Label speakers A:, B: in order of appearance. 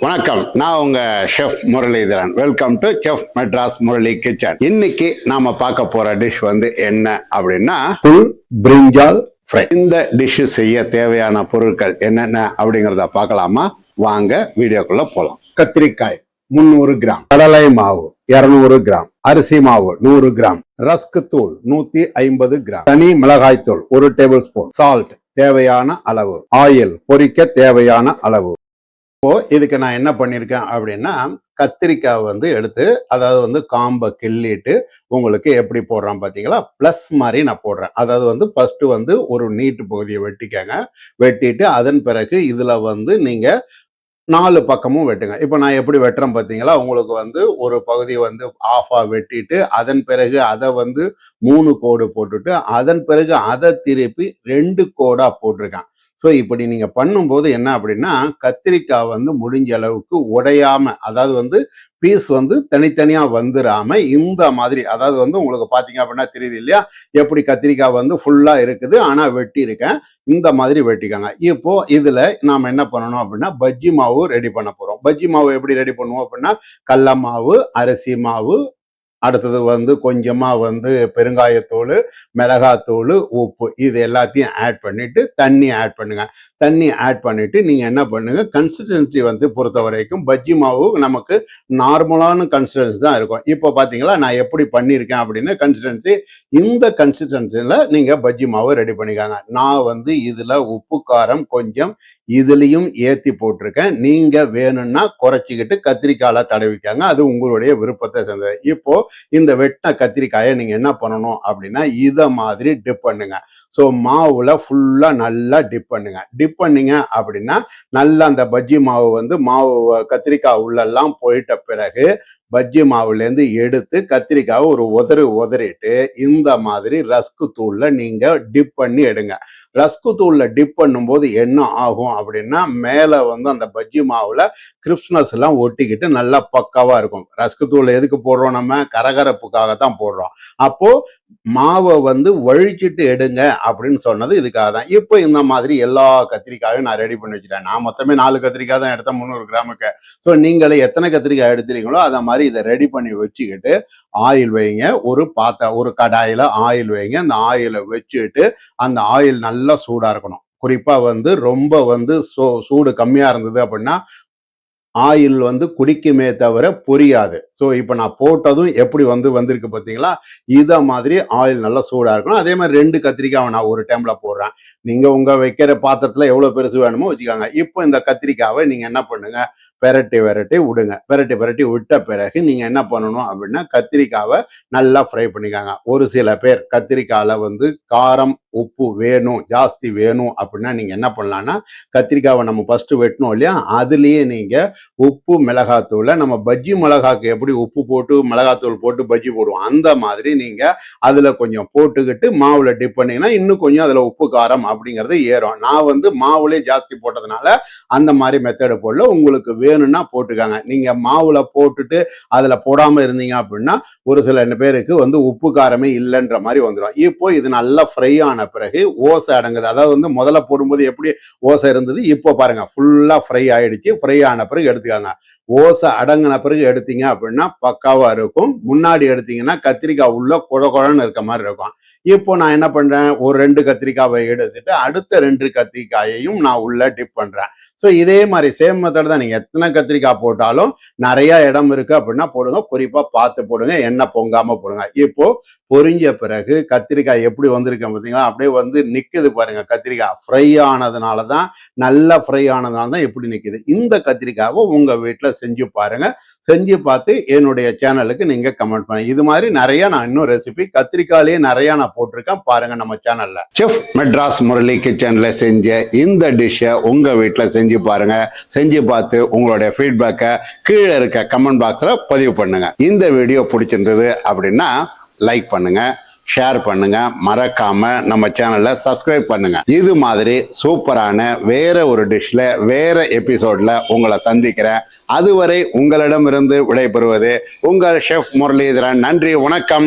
A: வணக்கம், நான் உங்க chef Muralidharan. Welcome to chef Madras Murali kitchen. இன்னைக்கு நாம பார்க்க போற டிஷ் என்ன அப்படின்னா புல் பிரிஞ்சால் ஃப்ரை. இந்த டிஷ் செய்ய தேவையான பொருட்கள் என்னென்ன அப்படிங்கறத பார்க்கலாமா? வாங்க வீடியோக்குள்ள போலாம். கத்திரிக்காய் 300 கிராம், கடலை மாவு 200 கிராம், அரிசி மாவு 100 கிராம், ரஸ்க் தூள் 150 கிராம், தனி மிளகாய் தூள் 1 டேபிள் ஸ்பூன், சால்ட் தேவையான அளவு, ஆயில் பொரிக்க தேவையான அளவு. இப்போ இதுக்கு நான் என்ன பண்ணியிருக்கேன் அப்படின்னா, கத்திரிக்காய் எடுத்து அதாவது காம்பை கிள்ளிட்டு உங்களுக்கு எப்படி போடுறேன் பார்த்தீங்களா, ப்ளஸ் மாதிரி நான் போடுறேன். அதாவது ஃபர்ஸ்ட் ஒரு நீட்டு பகுதியை வெட்டிக்கங்க. வெட்டிட்டு அதன் பிறகு இதுல நீங்க 4 பக்கமும் வெட்டுங்க. இப்போ நான் எப்படி வெட்டுறேன் பார்த்தீங்களா, உங்களுக்கு ஒரு பகுதி ஆஃபா வெட்டிட்டு அதன் பிறகு அதை 3 கோடு போட்டுட்டு அதன் பிறகு அதை திருப்பி 2 கோடா போட்டிருக்கேன். ஸோ இப்படி நீங்க பண்ணும்போது என்ன அப்படின்னா, கத்திரிக்காய் முடிஞ்ச அளவுக்கு உடையாம, அதாவது பீஸ் தனித்தனியா வந்துடாம இந்த மாதிரி, அதாவது உங்களுக்கு பாத்தீங்க அப்படின்னா தெரியுது இல்லையா, எப்படி கத்திரிக்காய் ஃபுல்லா இருக்குது ஆனா வெட்டி இருக்கேன். இந்த மாதிரி வெட்டிக்காங்க. இப்போ இதுல நாம என்ன பண்ணணும் அப்படின்னா, பஜ்ஜி மாவு ரெடி பண்ண போறோம். பஜ்ஜி மாவு எப்படி ரெடி பண்ணுவோம் அப்படின்னா, கடல மாவு, அரிசி மாவு, அடுத்தது கொஞ்சமா பெருங்காயத்தூள், மிளகாத்தூள், உப்பு, இது எல்லாத்தையும் ஆட் பண்ணிட்டு தண்ணி ஆட் பண்ணுங்க. தண்ணி ஆட் பண்ணிட்டு நீங்க என்ன பண்ணுங்க, கன்சிஸ்டன்சி பொறுத்த வரைக்கும் பஜ்ஜி மாவு நமக்கு நார்மலான கன்சிஸ்டன்சி தான் இருக்கும். இப்போ பாத்தீங்களா நான் எப்படி பண்ணியிருக்கேன் அப்படின்னு கன்சிஸ்டன்சி, இந்த கன்சிஸ்டன்சில நீங்க பஜ்ஜி மாவு ரெடி பண்ணிக்காங்க. நான் இதுல உப்பு காரம் கொஞ்சம் இதுலயும் ஏத்தி போட்டிருக்கேன். நீங்க வேணும்னா குறைச்சிக்கிட்டு கத்திரிக்காயில தடவிக்காங்க. அது உங்களுடைய விருப்பத்தை சேர்ந்தது. இப்போ இந்த வெட்டின கத்திரிக்காயை நீங்க என்ன பண்ணணும் அப்படின்னா, இத மாதிரி டிப் பண்ணுங்க. ஸோ மாவுல ஃபுல்லா நல்லா டிப் பண்ணுங்க. டிப் பண்ணீங்க அப்படின்னா நல்லா அந்த பஜ்ஜி மாவு மாவு கத்திரிக்காய் உள்ளெல்லாம் போயிட்ட பிறகு பஜ்ஜி மாவுலேருந்து எடுத்து கத்திரிக்காவை ஒரு உதறிட்டு இந்த மாதிரி ரஸ்கு தூள்ல நீங்க டிப் பண்ணி எடுங்க. ரஸ்கு தூள்ல டிப் பண்ணும்போது என்ன ஆகும் அப்படின்னா, மேல அந்த பஜ்ஜி மாவுல கிறிஸ்ப்னஸ் எல்லாம் ஒட்டிக்கிட்டு நல்லா பக்காவா இருக்கும். ரஸ்கு தூள் எதுக்கு போடுறோம்? நம்ம கரகரப்புக்காகத்தான் போடுறோம். அப்போ மாவை வழிச்சிட்டு எடுங்க அப்படின்னு சொன்னது இதுக்காக தான். இப்போ இந்த மாதிரி எல்லா கத்திரிக்காயும் நான் ரெடி பண்ணி வச்சுட்டேன். நான் மொத்தமே 4 கத்திரிக்காய் தான் எடுத்தேன் 300 கிராமுக்கு. ஸோ நீங்களே எத்தனை கத்திரிக்காய் எடுத்துறீங்களோ அதை மாதிரி இதை ரெடி பண்ணி வச்சுக்கிட்டு ஆயில் வைங்க. ஒரு கடாயில ஆயில் வைங்க. அந்த ஆயிலை வச்சுட்டு அந்த ஆயில் நல்லா சூடா இருக்கணும். குறிப்பா ரொம்ப சூடு கம்மியா இருந்தது அப்படின்னா ஆயில் குடிக்குமே தவிர பொரியாது. ஸோ இப்போ நான் போட்டதும் எப்படி வந்திருக்கு பார்த்தீங்களா, இதை மாதிரி ஆயில் நல்லா சூடாக இருக்கணும். அதே மாதிரி 2 கத்திரிக்காவை நான் ஒரு டைம்ல போடுறேன். நீங்கள் உங்கள் வைக்கிற பாத்திரத்தில் எவ்வளோ பெருசு வேணுமோ வச்சுக்காங்க. இப்போ இந்த கத்திரிக்காவை நீங்கள் என்ன பண்ணுங்க, பெரட்டி விடுங்க. பெரட்டி விட்ட பிறகு நீங்கள் என்ன பண்ணணும் அப்படின்னா, கத்திரிக்காவை நல்லா ஃப்ரை பண்ணிக்காங்க. ஒரு சில பேர் கத்திரிக்காயில் காரம் உப்பு வேணும், ஜாஸ்தி வேணும் அப்படின்னா நீங்கள் என்ன பண்ணலான்னா, கத்திரிக்காவை நம்ம ஃபர்ஸ்ட் வெட்டணும் இல்லையா, அதுலேயே நீங்கள் உப்பு மிளகாத்தூளை, நம்ம பஜ்ஜி மிளகாக்கு எப்படி உப்பு போட்டு மிளகாத்தூள் போட்டு பஜ்ஜி போடுவோம், அந்த மாதிரி நீங்க அதுல கொஞ்சம் போட்டுக்கிட்டு மாவுல டிப் பண்ணீங்கன்னா இன்னும் கொஞ்சம் அதுல உப்பு காரம் அப்படிங்கிறது ஏறும். நான் மாவுலே ஜாஸ்தி போட்டதுனால அந்த மாதிரி மெத்தடு போடல. உங்களுக்கு வேணும்னா போட்டுக்காங்க. நீங்க மாவுல போட்டுட்டு அதுல போடாம இருந்தீங்க அப்படின்னா ஒரு சில பேருக்கு உப்பு காரமே இல்லைன்ற மாதிரி வந்துடும். இப்போ இது நல்லா ஃப்ரை ஆன பிறகு ஓசை அடங்குது. அதாவது முதல்ல போடும்போது எப்படி ஓசை இருந்தது, இப்போ பாருங்க ஃபுல்லா ஃப்ரை ஆயிடுச்சு. ஃப்ரை ஆன பிறகு எடுத்துக்காங்க. ஓசை அடங்கின பிறகு எடுத்தீங்க அப்படின்னா பக்காவா இருக்கும். முன்னாடி எடுத்தீங்கன்னா கத்திரிக்காய் உள்ள குழன்னு இருக்க மாதிரி இருக்கும். இப்போ நான் என்ன பண்றேன், ஒரு 2 கத்திரிக்காவை எடுத்துட்டு அடுத்த 2 கத்திரிக்காயையும் நான் உள்ள டிப் பண்றேன். ஸோ இதே மாதிரி சேம் மெத்தட் தான். நீங்க எத்தனை கத்திரிக்காய் போட்டாலும் நிறைய இடம் இருக்கு அப்படின்னா போடுங்க. குறிப்பா பார்த்து போடுங்க, எண்ணெய் பொங்காம போடுங்க. இப்போ பொரிஞ்ச பிறகு கத்திரிக்காய் எப்படி வந்திருக்கு பார்த்தீங்களா, அப்படியே நிக்குது பாருங்க. கத்திரிக்காய் ஃப்ரை ஆனதுனால தான், நல்லா ஃப்ரை ஆனதுனால தான் எப்படி நிக்குது. இந்த கத்திரிக்காவை உங்க வீட்டுல செஞ்சு பாருங்க. செஞ்சு பார்த்து என்னுடைய சேனலுக்கு நீங்க கமெண்ட் பண்ணுங்க. இது மாதிரி நிறைய நான் இன்னும் ரெசிபி கத்திரிக்காயிலேயே நிறைய நான் போட்டிருக்கேன், பாருங்க நம்ம சேனல்ல. செஃப் மெட்ராஸ் முரளி கிச்சன்ல செஞ்ச இந்த டிஷ்ஷை உங்க வீட்டுல செஞ்சு பாருங்க. செஞ்சு பார்த்து உங்களுடைய ஃபீட்பேக்கை கீழே இருக்க கமெண்ட் பாக்ஸ்ல பதிவு பண்ணுங்க. இந்த வீடியோ பிடிச்சிருந்தது அப்படின்னா லைக் பண்ணுங்க, ஷேர் பண்ணுங்க, மறக்காம நம்ம சேனலை சப்ஸ்கிரைப் பண்ணுங்க. இது மாதிரி சூப்பரான வேற ஒரு டிஷ்ல வேற எபிசோட்ல உங்களை சந்திக்கிறேன். அதுவரை உங்களிடமிருந்து விடைபெறுவது உங்கள் ஷெஃப் முரளிதரன். நன்றி, வணக்கம்.